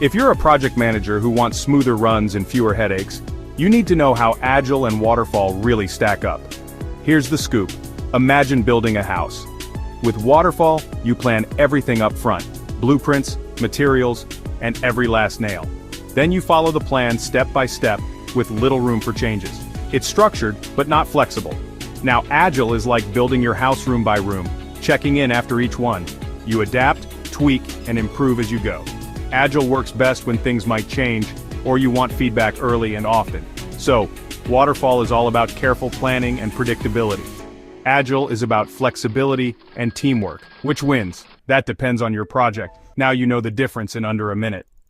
If you're a project manager who wants smoother runs and fewer headaches, you need to know how Agile and Waterfall really stack up. Here's the scoop. Imagine building a house. With Waterfall, you plan everything up front: blueprints, materials, and every last nail. Then you follow the plan step by step, with little room for changes. It's structured, but not flexible. Now Agile is like building your house room by room, checking in after each one. You adapt, tweak, and improve as you go. Agile works best when things might change, or you want feedback early and often. So, Waterfall is all about careful planning and predictability. Agile is about flexibility and teamwork. Which wins? That depends on your project. Now you know the difference in under a minute.